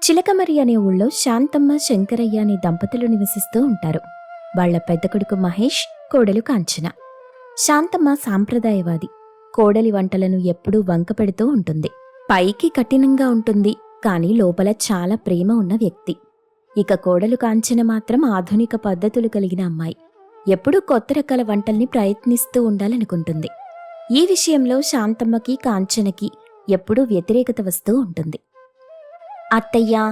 చిలకమరి అనే ఊళ్ళో శాంతమ్మ శంకరయ్య అనే దంపతులు నివసిస్తూ ఉంటారు. వాళ్ళ పెద్ద కొడుకు మహేష్, కోడలు కాంచన. శాంతమ్మ సాంప్రదాయవాది. కోడలి వంటలను ఎప్పుడూ వంక పెడుతూ ఉంటుంది. పైకి కఠినంగా ఉంటుంది, కానీ లోపల చాలా ప్రేమ ఉన్న వ్యక్తి. ఇక కోడలు కాంచన మాత్రం ఆధునిక పద్ధతులు కలిగిన అమ్మాయి. ఎప్పుడూ కొత్త రకాల వంటల్ని ప్రయత్నిస్తూ ఉండాలనుకుంటుంది. ఈ విషయంలో శాంతమ్మకి, కాంచనకి ఎప్పుడూ వ్యతిరేకత వస్తూ ఉంటుంది. అత్తయ్యా,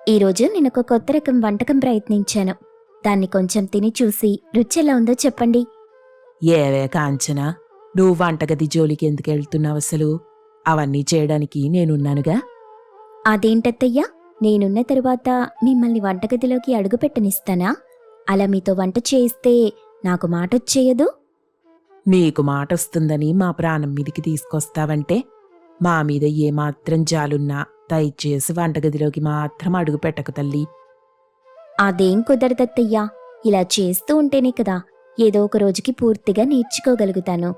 ఈరోజు నేనొక కొత్త రకం వంటకం ప్రయత్నించాను. దాన్ని కొంచెం తిని చూసి రుచెలా ఉందో చెప్పండి. ఏవే కాంచనా, నువ్వు వంటగది జోలికి ఎందుకు వెళ్తున్నావు అసలు? అవన్నీ చేయడానికి నేనున్నానుగా. అదేంటత్తయ్యా, నేనున్న తరువాత మిమ్మల్ని వంటగదిలోకి అడుగుపెట్టనిస్తానా? అలా మీతో వంట చేయిస్తే నాకు మాటొచ్చేయదు? నీకు మాటొస్తుందని మా ప్రాణం మీదికి తీసుకొస్తావంటే మా మీద ఏమాత్రం జాలున్నా దయచేసి వంటగదిలోకి మాత్రం అడుగు పెట్టకు తల్లి. అదేం కుదరదత్తయ్యా. ఇలా చేస్తూ ఉంటేనే కదా ఏదో ఒక రోజుకి పూర్తిగా నేర్చుకోగలుగుతాను.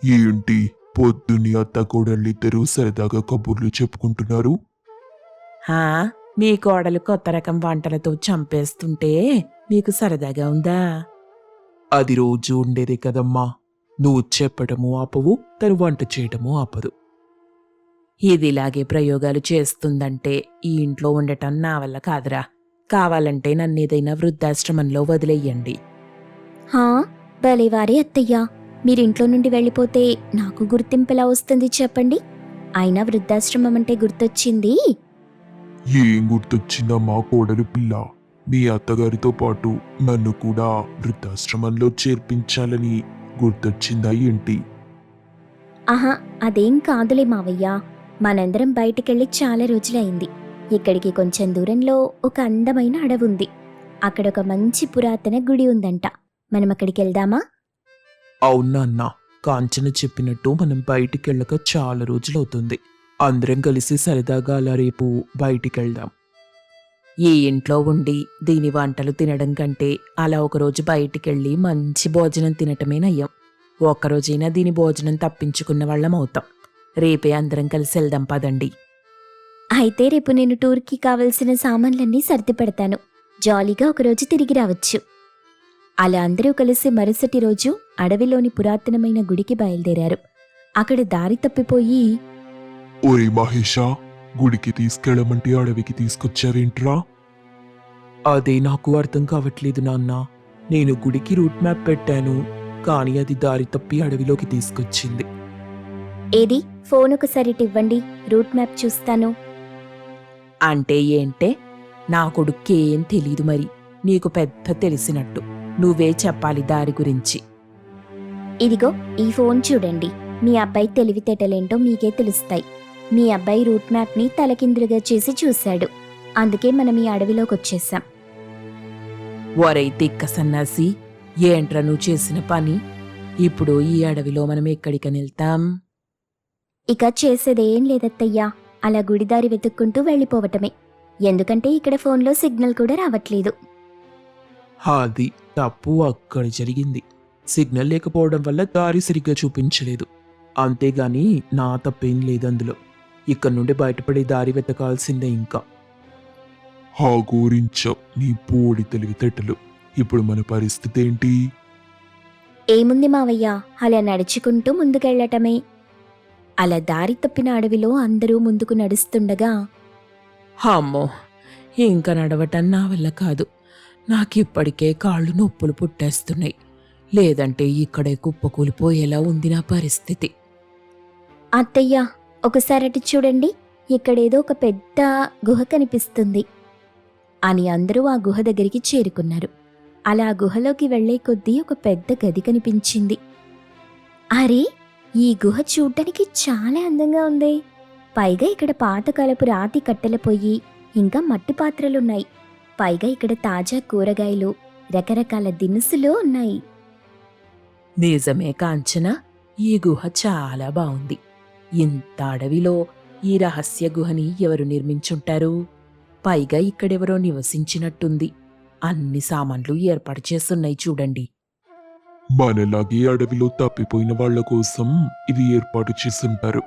ఏంటి పొద్దున్నే అత్త కోడళ్ళిద్దరూ సరదాగా కబుర్లు చెప్పుకుంటున్నారు? హా, మీ కోడలు కొత్త రకం వంటలతో చంపేస్తుంటే నీకు సరదాగా ఉందా? అది రోజు ఉండేదే కదమ్మా. నువ్వు చెప్పటము ఆపవు, తను వంట చేయటము ఆపదు. ఇదిలాగే ప్రయోగాలు చేస్తుందంటే ఈ ఇంట్లో ఉండటం నా వల్ల కాదురా. కావాలంటే నన్నేదైనా వృద్ధాశ్రమంలో వదిలేయండి. హా, భలేవారే అత్తయ్యా. మీరింట్లో నుండి వెళ్ళిపోతే నాకు గుర్తింపెలా వస్తుంది చెప్పండి? అయినా వృద్ధాశ్రమం అంటే గుర్తొచ్చింది. ఏం గుర్తొచ్చిందమ్మా కోడలు పిల్ల? మీ అత్తగారితో పాటు నన్ను కూడా వృద్ధాశ్రమంలో చేర్పించాలని గుర్తొచ్చిందా ఏంటి? ఆహా, అదేం కాదులే మావయ్య. మనందరం బయటికెళ్ళి చాలా రోజులైంది. ఇక్కడికి కొంచెం దూరంలో ఒక అందమైన అడవుంది. అక్కడొక మంచి పురాతన గుడి ఉందంట. మనం అక్కడికి వెళ్దామా? అవునా అన్నా, కాంచన చెప్పినట్టు మనం బయటికెళ్ళక చాలా రోజులవుతుంది. అందరం కలిసి సరదాగా అలా రేపు బయటికెళ్దాం. ఈ ఇంట్లో ఉండి దీని వంటలు తినడం కంటే అలా ఒకరోజు బయటికెళ్ళి మంచి భోజనం తినటమే నయం. ఒక్కరోజైనా దీని భోజనం తప్పించుకున్న వాళ్ళం అవుతాం. రేపే అందరం కలిసి వెళ్దాం పదండి. అయితే రేపు నేను టూర్కి కావలసిన సామాన్లన్నీ సర్ది పెడతాను. జాలీగా ఒకరోజు తిరిగి రావచ్చు. అలా అందరూ కలిసి మరుసటి రోజు అడవిలోని పురాతనమైన గుడికి బయలుదేరారు. అక్కడ దారి తప్పిపోయి, ఒరే మహేషా, గుడికి తీసుకెళ్ళమంటే అడవికి తీసుకొచ్చావేంట్రా? అదే నాకు అర్థం కావట్లేదు నాన్న. నేను గుడికి రూట్ మ్యాప్ పెట్టాను, కానీ అది దారి తప్పి అడవిలోకి తీసుకొచ్చింది. ఏది ఫోన్ ఒకసారి ఇవ్వండి, రూట్ మ్యాప్ చూస్తాను. అంటే ఏంటే? నా కొడుక్కేం తెలీదు మరి. నీకు పెద్ద తెలిసినట్టు. నువ్వే చెప్పాలి దారి గురించి. ఇదిగో ఈ ఫోన్ చూడండి. మీ అబ్బాయి తెలివితేటలేంటో మీకే తెలుస్తాయి. మీ అబ్బాయి రూట్ మ్యాప్ని తలకిందులుగా చేసి చూశాడు. అందుకే మనం ఈ అడవిలోకి వచ్చేసాం. ఒరై తిక్క సన్నాసి, ఏంట్రా నువ్వు చేసిన పని? ఇప్పుడు ఈ అడవిలో మనం ఎక్కడికని వెళ్తాం? ఇక చేసేదేం లేదత్తయ్యా, అలా గుడిదారి వెతుక్కుంటూ వెళ్ళిపోవటమే. ఎందుకంటే ఇక్కడ ఫోన్లో సిగ్నల్ కూడా రావట్లేదు. అది తప్పు అక్కడ జరిగింది. సిగ్నల్ లేకపోవడం వల్ల దారి సరిగ్గా చూపించలేదు. అంతేగాని నా తప్పేం లేదందులో. ఇక్కడి నుండి బయటపడే దారి వెతకాల్సిందే ఇంకా. గురించావు నీ పోడి తెలివితేటలు. ఇప్పుడు మన పరిస్థితి ఏంటి? ఏముంది మావయ్య, అలా నడుచుకుంటూ ముందుకెళ్లటమే. అలా దారి తప్పిన అడవిలో అందరూ ముందుకు నడుస్తుండగా, అమ్మో, ఇంకా నడవటం నా వల్ల కాదు. నాకిప్పటికే కాళ్ళు నొప్పులు పుట్టేస్తున్నాయి. లేదంటే ఇక్కడే కుప్పకూలిపోయేలా ఉంది నా పరిస్థితి. అత్తయ్య ఒకసారి అటు చూడండి, ఇక్కడేదో ఒక పెద్ద గుహ కనిపిస్తుంది అని అందరూ ఆ గుహ దగ్గరికి చేరుకున్నారు. అలా గుహలోకి వెళ్లే కొద్దీ ఒక పెద్ద గది కనిపించింది. అరే, ఈ గుహ చూడ్డానికి చాలా అందంగా ఉంది. పైగా ఇక్కడ పాతకాలపు రాతి కట్టెల పొయ్యి, ఇంకా మట్టి పాత్రలున్నాయి. పైగా ఇక్కడ తాజా కూరగాయలు, రకరకాల దినుసులు ఉన్నాయి. నిజమే కాంచన, ఈ గుహ చాలా బావుంది. ఇంత అడవిలో ఈ రహస్య గుహని ఎవరు నిర్మించుంటారు? పైగా ఇక్కడెవరో నివసించినట్టుంది. అన్ని సామాన్లు ఏర్పాటు చేస్తున్నాయి చూడండి. మనలాగే అడవిలో తప్పిపోయిన వాళ్ల కోసం ఇవి ఏర్పాటు చేసుంటారు.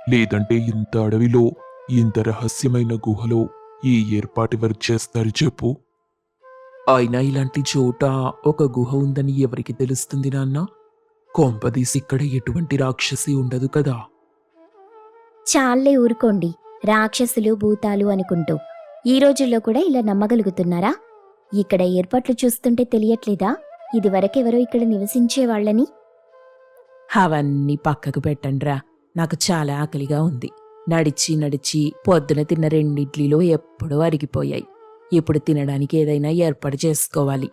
లేదంటే ఇంత అడవిలో ఇంత రహస్యమైన గుహలో ఈ ఏర్పాటెవరు చేస్తారు చెప్పు? అయినా ఇలాంటి చోట ఒక గుహ ఉందని ఎవరికి తెలుస్తుంది నాన్న? కొంపదీసి ఇక్కడ ఎటువంటి రాక్షసి ఉండదు కదా. చాలే ఊరుకోండి, రాక్షసులు భూతాలు అనుకుంటూ. ఈ రోజుల్లో కూడా ఇలా నమ్మగలుగుతున్నారా? ఇక్కడ ఏర్పాట్లు చూస్తుంటే తెలియట్లేదా ఇదివరకెవరో ఇక్కడ నివసించే వాళ్ళని? అవన్నీ పక్కకు పెట్టండ్రా, నాకు చాలా ఆకలిగా ఉంది. నడిచి నడిచి పొద్దున తిన్న 2 ఇడ్లీలు ఎప్పుడూ అరిగిపోయాయి. ఇప్పుడు తినడానికి ఏదైనా ఏర్పాటు చేసుకోవాలి.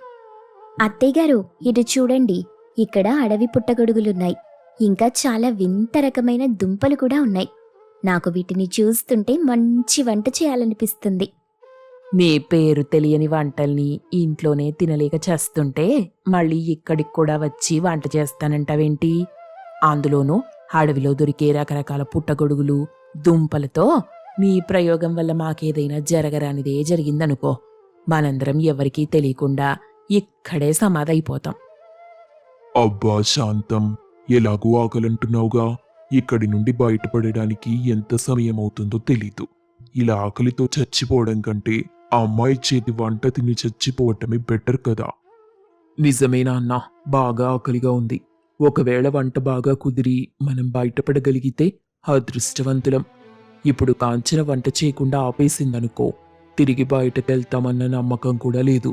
అత్తయ్యగారు, ఇటు చూడండి, ఇక్కడ అడవి పుట్టగొడుగులున్నాయి. ఇంకా చాలా వింత రకమైన దుంపలు కూడా ఉన్నాయి. నాకు వీటిని చూస్తుంటే మంచి వంట చేయాలనిపిస్తుంది. మీ పేరు తెలియని వంటల్ని ఇంట్లోనే తినలేక చేస్తుంటే మళ్ళీ ఇక్కడికి కూడా వచ్చి వంట చేస్తానంటావేంటి? అందులోనూ అడవిలో దొరికే రకరకాల పుట్టగొడుగులు, దుంపలతో నీ ప్రయోగం వల్ల మాకేదైనా జరగరానిదే జరిగిందనుకో, మనందరం ఎవరికీ తెలియకుండా ఇక్కడే సమాధైపోతాం. అబ్బా శాంతం, ఎలాగూ ఆకలంటున్నావుగా, ఇక్కడి నుండి బయటపడడానికి ఎంత సమయం అవుతుందో తెలీదు. ఇలా ఆకలితో చచ్చిపోవడం కంటే ఆ అమ్మాయి చేతి వంట తిని చచ్చిపోవటమే బెటర్ కదా. నిజమేనా అన్న, బాగా ఆకలిగా ఉంది. ఒకవేళ వంట బాగా కుదిరి మనం బయటపడగలిగితే అదృష్టవంతులం. ఇప్పుడు కాంచన వంట చేయకుండా ఆపేసిందనుకో, తిరిగి బయటకెళ్తామన్న నమ్మకం కూడా లేదు.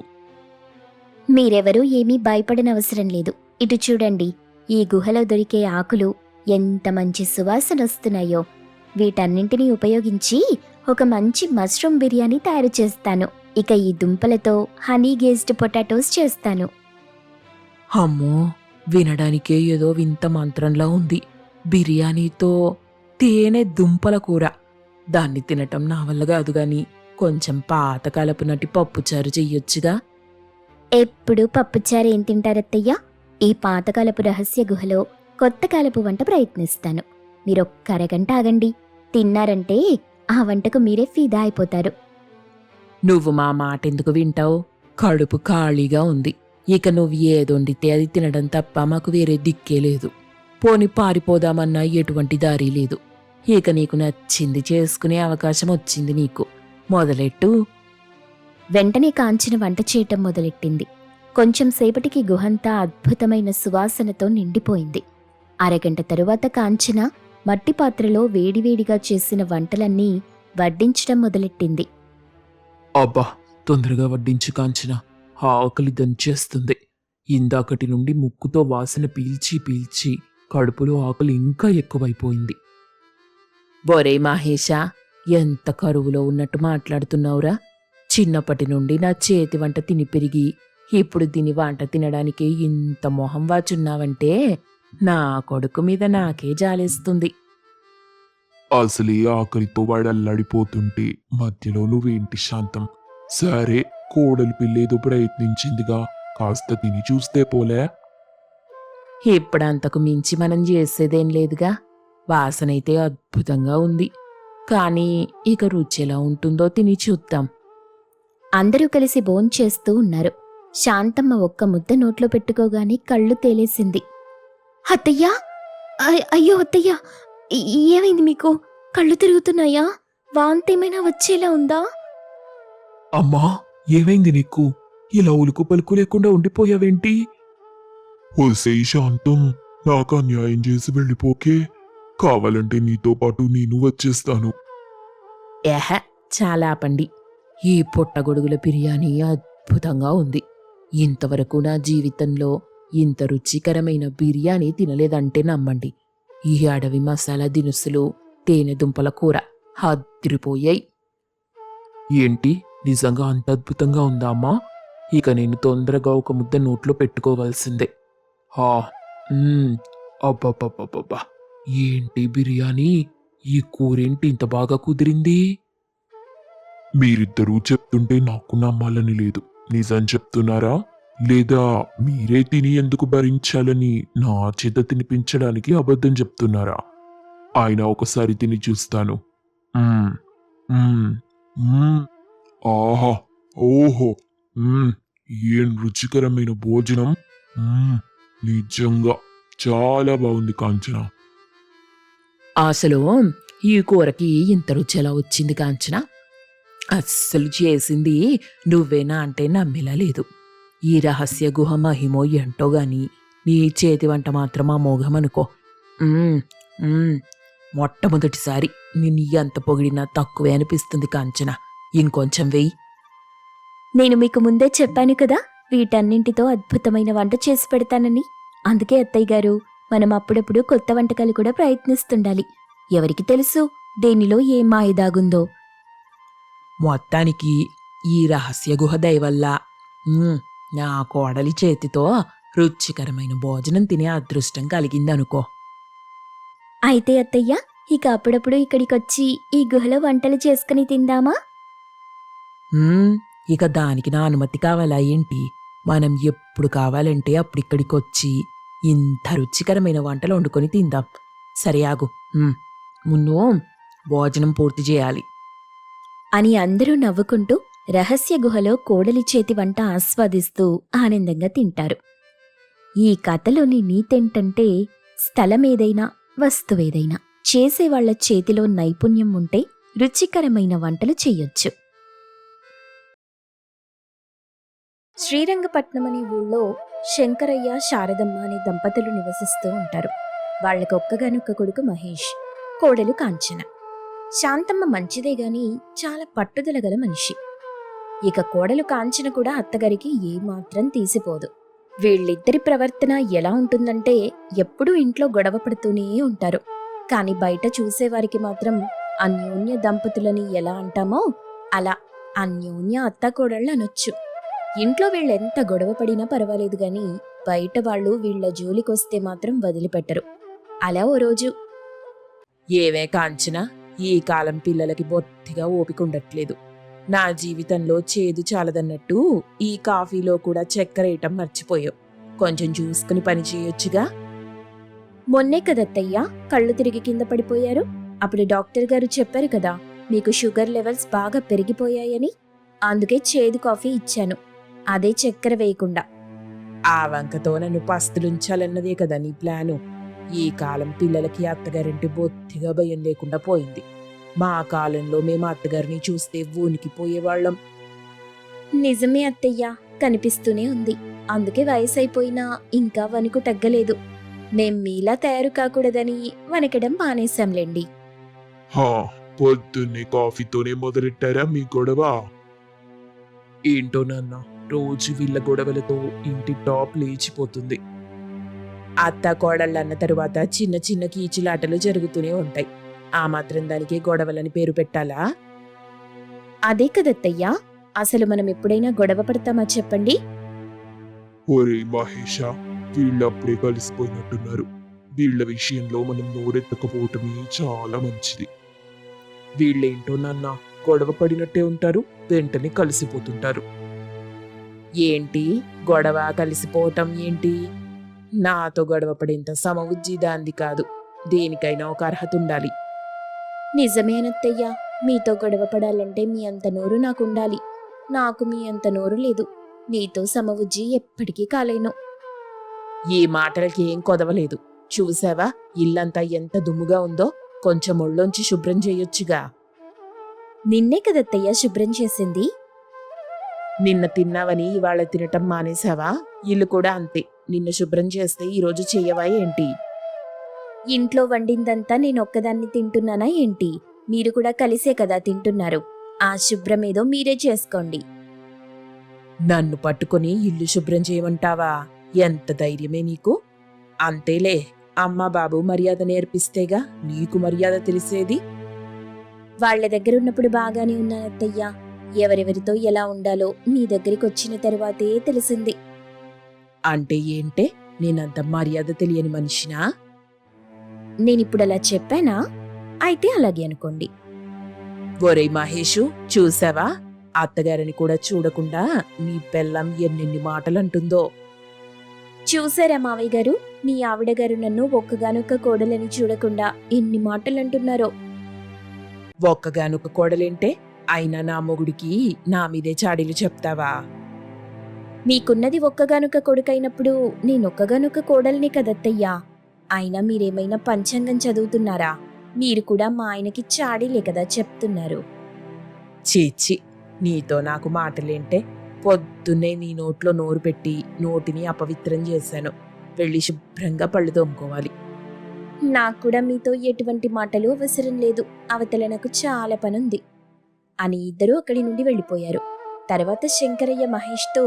మీరెవరూ ఏమీ భయపడనవసరం లేదు. ఇటు చూడండి, ఈ గుహలో దొరికే ఆకులు ఎంత మంచి సువాసనొస్తున్నాయో. వీటన్నింటినీ ఉపయోగించి ఒక మంచి మష్రూమ్ బిర్యానీ తయారు చేస్తాను. ఇక ఈ దుంపలతో హనీ గేజ్డ్ పొటాటోస్ చేస్తాను. అమ్మో, వినడానికే ఏదో వింత మంత్రంలా ఉంది. బిర్యానీతో తేనె దుంపల కూర. దాన్ని తినటం నా వల్ల కాదు గాని కొంచెం పాతకాలపు నటి పప్పుచారు చెయ్యొచ్చుగా. ఎప్పుడు పప్పుచారు ఏం తింటారత్తయ్య? ఈ పాతకాలపు రహస్య గుహలో కొత్త కాలపు వంట ప్రయత్నిస్తాను. మీరొక్క అరగంట ఆగండి. తిన్నారంటే ఆ వంటకు మీరే ఫిదా అయిపోతారు. నువ్వు మా మాట ఎందుకు వింటావు? కడుపు ఖాళీగా ఉంది. ఇక నువ్వు ఏదొండితే అది తినడం తప్ప మాకు వేరే దిక్కే లేదు. పోని పారిపోదామన్నా ఎటువంటి దారి లేదు. ఇక నీకు నచ్చింది చేసుకునే అవకాశం వచ్చింది నీకు. మొదలెట్టు. వెంటనే కాంచిన వంట చేయటం మొదలెట్టింది. కొంచెం సేపటికి గుహంతా అద్భుతమైన సువాసనతో నిండిపోయింది. అరగంట తరువాత కాంచన మట్టి పాత్రలో వేడివేడిగా చేసిన వంటలన్నీ వడ్డించడం మొదలెట్టింది. అబ్బా, తొందరగా వడ్డించు కాంచన, ఆకలి దంచేస్తుంది. ఇందాకటి నుండి ముక్కుతో వాసన పీల్చి పీల్చి కడుపులో ఆకలి ఇంకా ఎక్కువైపోయింది. బొరే మహేషా, ఎంత కరువులో ఉన్నట్టు మాట్లాడుతున్నావురా? చిన్నప్పటి నుండి నా చేతి వంట తిని పెరిగి ఇప్పుడు దీని వంట తినడానికి ఇంత మొహం వాచున్నావంటే నా కొడుకు మీద నాకే జాలేస్తుంది. అసలే ఆకలితో వాడు అల్లాడిపోతుంటే మధ్యలో నువ్వేంటి శాంతం? సరే, కోడలి పిల్లేదో ప్రయత్నించిందిగా, కాస్త తిని చూస్తే పోలే. ఇప్పుడంతకు మించి మనం చేసేదేం లేదుగా. వాసనైతే అద్భుతంగా ఉంది. కానీ ఇక రుచి ఎలా ఉంటుందో తిని చూద్దాం. అందరూ కలిసి భోంచేస్తూ ఉన్నారు. శాంతమ్మ ఒక్క ముద్ద నోట్లో పెట్టుకోగానే కళ్ళు తేలేసింది. అత్తయ్యా, అయ్యో అత్తయ్యా, ఏమైంది మీకు? కళ్ళు తిరుగుతున్నాయా? వాంతేమైనా వచ్చేలా ఉందా? అమ్మా, ఏమైంది నీకు? ఇలా ఉలుకు పలుకు లేకుండా ఉండిపోయావేంటి? ఒసేయ్ శాంతం, నాకు అన్యాయం చేసి వెళ్ళిపోకే. కావాలంటే నీతో పాటు నేను వచ్చేస్తాను. ఏహ, చాలా ఆపండి. ఈ పుట్టగొడుగుల బిర్యానీ అద్భుతంగా ఉంది. ఇంతవరకు నా జీవితంలో ఇంత రుచికరమైన బిర్యానీ తినలేదంటే నమ్మండి. ఈ అడవి మసాలా దినుసులు, తేనె దుంపల కూర అదిరిపోయాయి. ఏంటి, నిజంగా అంత అద్భుతంగా ఉందా అమ్మా? ఇక నేను తొందరగా ఒక ముద్ద నోట్లో పెట్టుకోవాల్సిందే. అబ్బబ్బబ్బబ్బా, ఏంటి బిర్యానీ? ఈ కూరేంటి ఇంత బాగా కుదిరింది? మీరిద్దరూ చెప్తుంటే నాకు నమ్మాలని లేదు. నిజం చెప్తున్నారా? లేదా మీరే తిని ఎందుకు భరించాలని నా చేత తినిపించడానికి అబద్ధం చెప్తున్నారా? ఆయన ఒకసారి తిని చూస్తాను. మ్మ్, మ్మ్, మ్మ్. ఆహా, ఓహో, ఏం రుచికరమైన భోజనం. నిజంగా చాలా బాగుంది కాంచన. అసలు ఈ కూరకి ఇంత రుచి ఎలా వచ్చింది కాంచన? అస్సలు చేసింది నువ్వేనా అంటే నమ్మేలా లేదు. ఈ రహస్య గుహ మహిమో ఏంటో గాని నీ చేతి వంట మాత్రం అమోఘమనుకో. మ్మ్, మ్మ్. మొట్టమొదటిసారి నిన్ను ఎంత పొగిడినా తక్కువే అనిపిస్తుంది కాంచన. ఇంకొంచెం వెయ్యి. నేను మీకు ముందే చెప్పాను కదా, వీటన్నింటితో అద్భుతమైన వంట చేసి పెడతానని. అందుకే అత్తయ్య గారు, మనం అప్పుడప్పుడు కొత్త వంటకాలు కూడా ప్రయత్నిస్తుండాలి. ఎవరికి తెలుసు దేనిలో ఏం మాయ దాగుందో. మొత్తానికి ఈ రహస్య గుహ దయవల్ల మ్మ్, నా కోడలి చేతితో రుచికరమైన భోజనం తినే అదృష్టం కలిగిందనుకో. అయితే అత్తయ్య, ఇక అప్పుడప్పుడు ఇక్కడికొచ్చి ఈ గుహలో వంటలు చేసుకుని తిందామా? మ్మ్, ఇక దానికి నా అనుమతి కావాలా ఏంటి? మనం ఎప్పుడు కావాలంటే అప్పుడు ఇక్కడికొచ్చి ఇంత రుచికరమైన వంటలు వండుకొని తిందాం. సరే ఆగు. ముందు భోజనం పూర్తి చేయాలి. అని అందరూ నవ్వుకుంటూ రహస్య గుహలో కోడలి చేతి వంట ఆస్వాదిస్తూ ఆనందంగా తింటారు. ఈ కథలోని నీతేంటంటే, స్థలమేదైనా వస్తువేదైనా చేసేవాళ్ల చేతిలో నైపుణ్యం ఉంటే రుచికరమైన వంటలు చెయ్యొచ్చు. శ్రీరంగపట్నం అనే ఊళ్ళో శంకరయ్య, శారదమ్మ అనే దంపతులు నివసిస్తూ ఉంటారు. వాళ్లకొక్కగానొక్క కొడుకు మహేష్, కోడలు కాంచన. శాంతమ్మ మంచిదే గాని చాలా పట్టుదల గల మనిషి. ఇక కోడలు కాంచన కూడా అత్తగారికి ఏమాత్రం తీసిపోదు. వీళ్ళిద్దరి ప్రవర్తన ఎలా ఉంటుందంటే, ఎప్పుడూ ఇంట్లో గొడవ పడుతూనే ఉంటారు. కాని బయట చూసేవారికి మాత్రం అన్యోన్య దంపతులని ఎలా అంటామో అలా అన్యోన్య అత్తాకోడళ్ళు అనొచ్చు. ఇంట్లో వీళ్ళెంత గొడవ పడినా పర్వాలేదు గాని బయట వాళ్ళు వీళ్ల జోలికొస్తే మాత్రం వదిలిపెట్టరు. అలా ఓ రోజు, ఏవే కాంచన, ఈ కాలం పిల్లలకి బొత్తిగా ఓపిక ఉండట్లేదు. నా జీవితంలో చేదు చాలదన్నట్టు ఈ కాఫీలో కూడా చక్కెర వేయటం మర్చిపోయావు. కొంచెం చూసుకుని పని చేయొచ్చుగా. మొన్నే కదత్తయ్యా కళ్ళు తిరిగి కింద పడిపోయారు. అప్పుడు డాక్టర్ గారు చెప్పారు కదా, మీకు షుగర్ లెవెల్స్ బాగా పెరిగిపోయాయని. అందుకే చేదు కాఫీ ఇచ్చాను, అదే చక్కెర వేయకుండా. ఆ వంకతో నన్ను పస్తులుంచాలన్నదే కదా నీ ప్లాను. ఈ కాలం పిల్లలకి అత్తగారంటే బొత్తిగా భయం లేకుండా పోయింది. మా కాలంలో మేము అత్తగారిని చూస్తే వూనికిపోయేవాళ్ళం. నిజమే అత్తయ్యా, కనిపిస్తూనే ఉంది. అందుకే వయసు అయిపోయినా ఇంకా వణుకు తగ్గలేదు. మేం మీలా తయారు కాకూడదని వణకడం మానేశాంలేండి. హా, పొద్దున్నే కాఫీతోనే మొదలెట్టారా మీ గొడవ? ఏంటో నాన్న, రోజు వీళ్ళ గొడవలతో ఇంటి టాప్ లేచిపోతుంది. అత్త కోడళ్ళన్న తరువాత చిన్న చిన్న కీచులాటలు జరుగుతూనే ఉంటాయి. ఆ మాత్రం దానికి గొడవలని పేరు పెట్టాలా? అదే కదత్తయ్యా, అసలు మనం ఎప్పుడైనా గొడవ పడతామా చెప్పండి? ఒరే మహేషా, వీళ్ళప్పుడే కలిసిపోయినట్టున్నారు. వీళ్ళ విషయంలో మనం నోరెత్తకపోవటమే చాలా మంచిది. వీళ్ళేంటో నాన్న, గొడవ పడినట్టే ఉంటారు, వెంటనే కలిసిపోతుంటారు. ఏంటి గొడవ కలిసిపోవటం ఏంటి? నాతో గొడవ పడేంత సమవుజ్జిదాంది కాదు. దేనికైనా ఒక అర్హత ఉండాలి. నిజమేనత్తయ్యా, మీతో గొడవ పడాలంటే మీ అంత నోరు నాకుండాలి. నాకు మీ అంత నోరు లేదు. నీతో సమవుజ్జి ఎప్పటికీ కాలేను. ఈ మాటలకి ఏం కొదవలేదు. చూసావా ఇల్లంతా ఎంత దుమ్ముగా ఉందో? కొంచెం ఒళ్ళొంచి శుభ్రం చేయొచ్చుగా. నిన్నే కదత్తయ్యా శుభ్రం చేసింది. నిన్న తిన్నావని ఇవాళ తినటం మానేశావా? ఇల్లు కూడా అంతే. నిన్ను శుభ్రం చేస్తే ఈరోజు చెయ్యవా ఏంటి? ఇంట్లో వండిందంతా నేనొక్కదాన్ని తింటున్నానా ఏంటి? మీరు కూడా కలిసే కదా తింటున్నారు. ఆ శుభ్రమేదో మీరే చేసుకోండి. నన్ను పట్టుకొని ఇల్లు శుభ్రం చేయమంటావా? ఎంత ధైర్యమే నీకు? అంతేలే, అమ్మా బాబు మర్యాద నేర్పిస్తేగా నీకు మర్యాద తెలిసేది. వాళ్ల దగ్గరున్నప్పుడు బాగానే ఉన్నానత్తయ్యా. ఎవరెవరితో ఎలా ఉండాలో మీ దగ్గరికి వచ్చిన తర్వాతే తెలిసింది. అంటే ఏంటే, నేనంత మర్యాద తెలియని మనిషినా? నేనిప్పుడలా చెప్పానా? అయితే అలాగే అనుకోండి. ఒరేయ్ మహేషు, చూసావా? అత్తగారిని కూడా చూడకుండా నీ పెళ్ళం ఎన్నెన్ని మాటలంటుందో. చూసారా మావయ్య గారు, మీ ఆవిడ గారు నన్ను ఒక్కగానొక్క కోడలని చూడకుండా ఎన్ని మాటలంటున్నారో. ఒక్కగానొక్క కోడలేంటే? అయినా నా మొగుడికి నా మీదే చాడీలు చెప్తావా? మీకున్నది ఒక్కగానొక్క కొడుకైనప్పుడు నేనొక్కగానొక్క కోడల్ని కదత్తయ్యా. అయినా మీరేమైనా పంచాంగం చదువుతున్నారా? మీరు కూడా మా ఆయనకి చాడీలే కదా చెప్తున్నారు. చీచి, నీతో నాకు మాటలేంటే? పొద్దున్నే నీ నోట్లో నోరు పెట్టి నోటిని అపవిత్రం చేశాను. వెళ్ళి శుభ్రంగా పళ్ళు తోముకోవాలి. నాకు కూడా మీతో ఎటువంటి మాటలు అవసరం లేదు. అవతల నాకు చాలా పనుంది అని ఇద్దరూ అక్కడి నుండి వెళ్ళిపోయారు. తర్వాత శంకరయ్య మహేష్తో,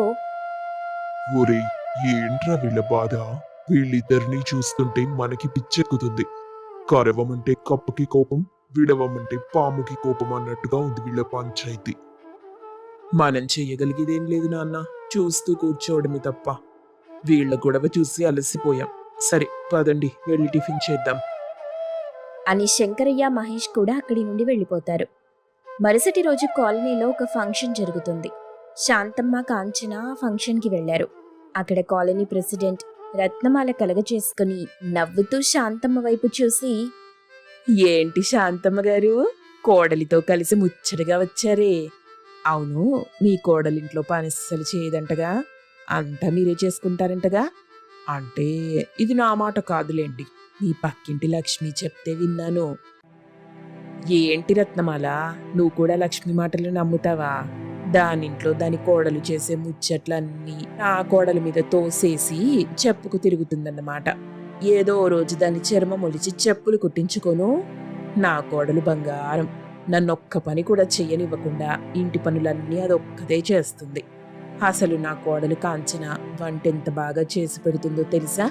ఒరే, ఏంట్రా వీళ్ళ బాధ? వీళ్ళిద్దరినీ చూస్తుంటే మనకి పిచ్చెక్కుతుంది. కరవమంటే కప్పకి కోపం, విడవమంటే పాముకి కోపం అన్నట్టుగా ఉంది వీళ్ళ పంచాయితీ. మనం చెయ్యగలిగేదేం లేదు నాన్న, చూస్తూ కూర్చోవడమే తప్ప. వీళ్ళ గొడవ చూసి అలసిపోయాం. సరే పదండి, వెళ్ళి టిఫిన్ చేద్దాం. అని శంకరయ్య మహేష్ కూడా అక్కడి నుండి వెళ్ళిపోతారు. మరుసటి రోజు కాలనీలో ఒక ఫంక్షన్ జరుగుతుంది. శాంతమ్మ కాంచన ఆ ఫంక్షన్కి వెళ్లారు. అక్కడ కాలనీ ప్రెసిడెంట్ రత్నమాల కలగచేసుకుని నవ్వుతూ శాంతమ్మ వైపు చూసి, ఏంటి శాంతమ్మ గారు, కోడలితో కలిసి ముచ్చటగా వచ్చారే? అవును, మీ కోడలింట్లో పని అస్సలు చేయదంటగా, అంతా మీరే చేసుకుంటారంటగా. అంటే ఇది నా మాట కాదులేండి, నీ పక్కింటి లక్ష్మి చెప్తే విన్నాను. ఏంటి రత్నమాల, నువ్వు కూడా లక్ష్మి మాటలు నమ్ముతావా? దానింట్లో దాని కోడలు చేసే ముచ్చట్లన్నీ నా కోడలి మీద తోసేసి చెప్పుకు తిరుగుతుందన్నమాట. ఏదో ఓ రోజు దాని చర్మం ఒలిచి చెప్పులు కుట్టించుకోను. నా కోడలు బంగారం, నన్నొక్క పని కూడా చెయ్యనివ్వకుండా ఇంటి పనులన్నీ అదొక్కదే చేస్తుంది. అసలు నా కోడలు కాంచన వంటెంత బాగా చేసి పెడుతుందో తెలుసా?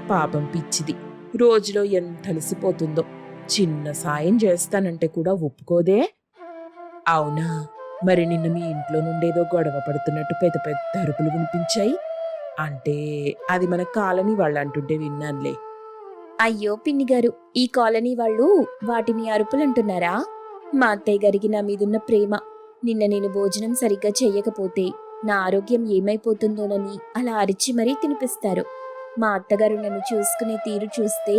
పాపం పిచ్చిది, రోజులో ఎంత అలసిపోతుందో. చిన్న సాయం చేస్తానంటే కూడా ఒప్పుకోదే. అవునా, మరి నిన్న మీ ఇంట్లో నుండేదో గొడవ పడుతున్నట్టు పెద్ద పెద్ద అరుపులు వినిపించాయి. అంటే అది మన కాలనీ వాళ్ళు అంటుంటే విన్నానులే. అయ్యో పిన్ని గారు, ఈ కాలనీ వాళ్ళు వాటిని అరుపులంటున్నారా? మా అత్తయ్య గారికి నా మీదున్న ప్రేమ. నిన్న నేను భోజనం సరిగ్గా చెయ్యకపోతే నా ఆరోగ్యం ఏమైపోతుందోనని అలా అరిచి మరీ తినిపిస్తారు. మా అత్తగారు నన్ను చూసుకునే తీరు చూస్తే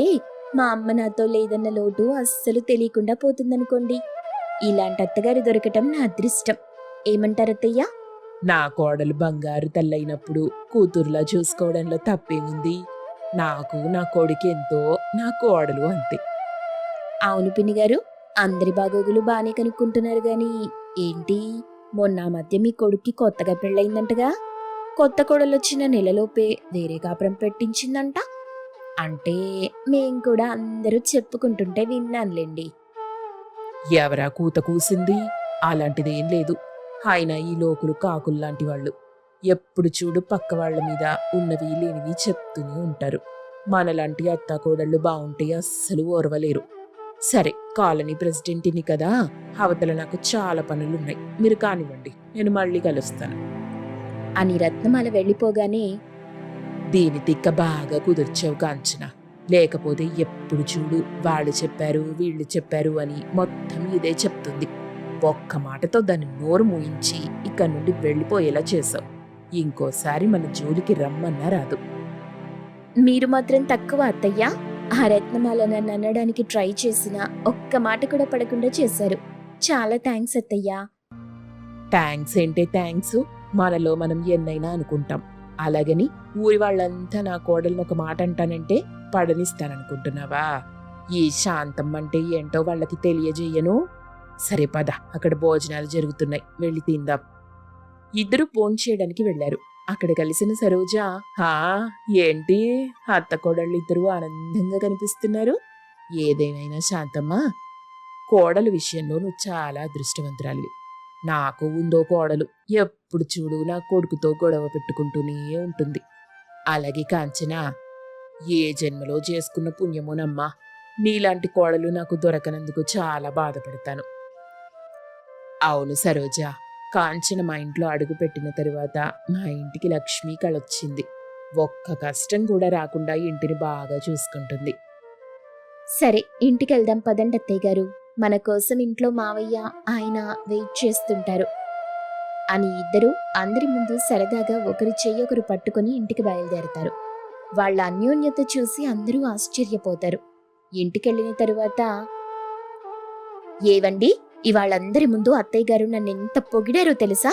మా అమ్మ నాతో లేదన్న లోటు అస్సలు తెలియకుండా పోతుందనుకోండి. ఇలాంటి అత్తగారు దొరకటం నా అదృష్టం. ఏమంటారత్తయ్య? నా కోడలు బంగారు తల్లైనప్పుడు కూతురులా చూసుకోవడంలో తప్పేముంది? నాకు నా కొడుకు ఎంతో, నా కోడలు అంతే. అవును పిన్ని గారు, అందరి బాగోగులు బానే కనుక్కుంటున్నారు గాని ఏంటి, మొన్న ఆ మధ్య మీ కొడుక్కి కొత్తగా పెళ్ళయిందంటగా? కొత్త కోడలొచ్చిన నెలలోపే వేరే కాపురం పెట్టించిందంట. అంటే మేం కూడా అందరూ చెప్పుకుంటుంటే విన్నానులేండి. ఎవరా కూత కూసింది? అలాంటిదేం లేదు. అయినా ఈ లోకులు కాకుల్లాంటి వాళ్ళు. ఎప్పుడు చూడు పక్క వాళ్ళ మీద ఉన్నవి లేనివి చెప్తూనే ఉంటారు. మనలాంటి అత్తాకోడళ్ళు బావుంటే అస్సలు ఓర్వలేరు. సరే, కాలనీ ప్రెసిడెంట్ని కదా, అవతల నాకు చాలా పనులున్నాయి. మీరు కానివ్వండి, నేను మళ్ళీ కలుస్తాను అని రత్నమాల వెళ్ళిపోగానే, దీని తిక్క బాగా కుదిర్చావు కాంచన. లేకపోతే ఎప్పుడు చూడు వాళ్ళు చెప్పారు వీళ్ళు చెప్పారు అని మొత్తం ఇదే చెప్తుంది. ఒక్క మాటతో దాన్ని నోరు మూయించి ఇక్కడి నుండి వెళ్ళిపోయేలా చేసావు. ఇంకోసారి మన జోలికి రమ్మన్నా రాదు. మీరు మాత్రం తక్కువ అత్తయ్య. ఆ రత్నమాల నన్ను అనడానికి ట్రై చేసినా ఒక్క మాట కూడా పడకుండా చేశారు. చాలా థ్యాంక్స్ అత్తయ్యా. థ్యాంక్స్ ఏంటే థ్యాంక్స్, మనలో మనం ఎన్నైనా అనుకుంటాం. అలాగని ఊరి వాళ్ళంతా నా కోడలను ఒక మాట అంటానంటే పడనిస్తాననుకుంటున్నావా? ఈ శాంతం అంటే ఏంటో వాళ్ళకి తెలియజేయను. సరే పద, అక్కడ భోజనాలు జరుగుతున్నాయి, వెళ్ళి తిందాం. ఇద్దరు భోంచేయడానికి వెళ్లారు. అక్కడ కలిసిన సరోజ, హా ఏంటి అత్త కోడళ్ళు ఇద్దరు ఆనందంగా కనిపిస్తున్నారు? ఏదేమైనా శాంతమ్మా, కోడలు విషయంలో నువ్వు చాలా అదృష్టవంతురాలివి. నాకు ఉందో కోడలు, ఎప్పుడు చూడు నా కొడుకుతో గొడవ పెట్టుకుంటూనే ఉంటుంది. అలాగే కాంచనా, ఏ జన్మలో చేసుకున్న పుణ్యమోనమ్మా, నీలాంటి కోడలు నాకు దొరకనందుకు చాలా బాధపడతాను. అవును సరోజ, కాంచన మా ఇంట్లో అడుగు పెట్టిన తరువాత మా ఇంటికి లక్ష్మీ కళొచ్చింది. ఒక్క కష్టం కూడా రాకుండా ఇంటిని బాగా చూసుకుంటుంది. సరే ఇంటికి వెళ్దాం పదండి అత్తయ్య గారు. మన కోసం ఇంట్లో మావయ్య ఆయన వెయిట్ చేస్తుంటారు అని ఇద్దరు అందరి ముందు సరదాగా ఒకరి చెయ్యి ఒకరు పట్టుకుని ఇంటికి బయలుదేరతారు. వాళ్ళ అన్యోన్యత చూసి అందరూ ఆశ్చర్యపోతారు. ఇంటికెళ్ళిన తరువాత, ఏవండి, ఇవాళ్ళందరి ముందు అత్తయ్య గారు నన్ను ఎంత పొగిడారో తెలుసా?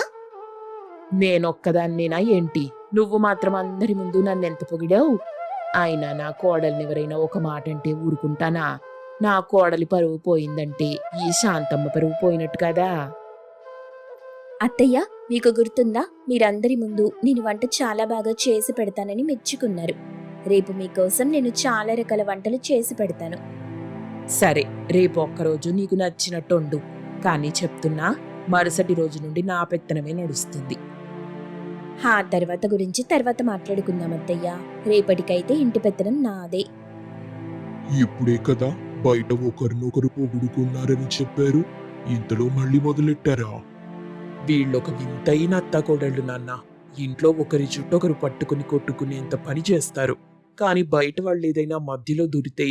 నేనొక్కదాన్నేనా ఏంటి? నువ్వు మాత్రం అందరి ముందు నన్నెంత పొగిడావు? అయినా నా కోడల్ని ఎవరైనా ఒక మాట అంటే ఊరుకుంటానా? నా కోడలి పరువు పోయిందంటే ఈ శాంతమ్మ పరువు పోయినట్టు కదా. అత్తయ్య, మీకు గుర్తుందా, మీరందరి ముందు నేను వంట చాలా బాగా చేసి పెడతానని మెచ్చుకున్నారు. రేపు మీకోసం నేను చాలా రకాల వంటలు చేసి పెడతాను. సరే, రేపు ఒక్కరోజు నీకు నచ్చినట్టు వండు. కానీ చెప్తున్నా, మరుసటి రోజు నుండి నా పెత్తనమే నడుస్తుంది. ఆ తర్వాత గురించి తర్వాత మాట్లాడుకుందాం అత్తయ్య. రేపటికైతే ఇంటి పెత్తనం నాదే. ఇప్పుడే కదా బయట ఒకరినొకరు పొగుడుకున్నారని చెప్పారు, ఇంతలో మళ్ళీ మొదలెట్టారా? వీళ్ళొక వింతైన అత్తాకోడళ్ళు నాన్న. ఇంట్లో ఒకరి చుట్టూ ఒకరు పట్టుకుని కొట్టుకునేంత పని చేస్తారు. కానీ బయట వాళ్ళు ఏదైనా మధ్యలో దూరితే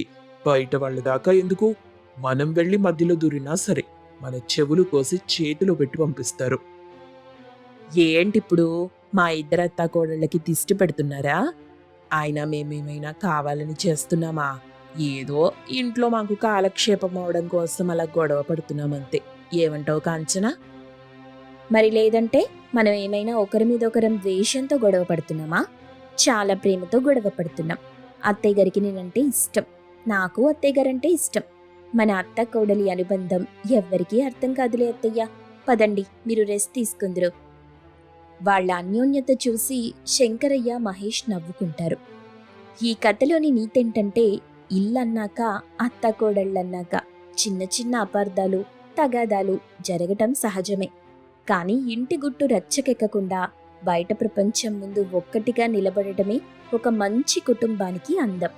బయట వాళ్ళ దాకా ఎందుకు, మనం వెళ్ళి మధ్యలో దూరినా సరే మన చెవులు కోసి చేతిలో పెట్టి పంపిస్తారు. ఏంటిప్పుడు మా ఇద్దరు అత్తాకోడళ్ళకి దిష్టి పెడుతున్నారా? ఆయన మేమేమైనా కావాలని చేస్తున్నామా? ఏదో ఇంట్లో మాకు కాలక్షేపం అవడం కోసం అలా గొడవ పడుతున్నామంతే. ఏమంటావు కాంచనా? మరి లేదంటే మనం ఏమైనా ఒకరి మీద ఒకరం ద్వేషంతో గొడవ పడుతున్నామా? చాలా ప్రేమతో గొడవ పడుతున్నాం. అత్తయ్య గారికి నేనంటే ఇష్టం, నాకు అత్తయ్య గారంటే ఇష్టం. మన అత్త కోడలి అనుబంధం ఎవ్వరికీ అర్థం కాదులే అత్తయ్య. పదండి, మీరు రెస్ట్ తీసుకుందరు. వాళ్ళ అన్యోన్యత చూసి శంకరయ్య, మహేష్ నవ్వుకుంటారు. ఈ కథలోని నీతేంటంటే, ఇల్లన్నాక, అత్త కోడళ్ళన్నాక చిన్న చిన్న అపార్థాలు, తగాదాలు జరగటం సహజమే. కానీ ఇంటి గుట్టు రచ్చకెక్కకుండా బయట ప్రపంచం ముందు ఒక్కటిగా నిలబడటమే ఒక మంచి కుటుంబానికి అందం.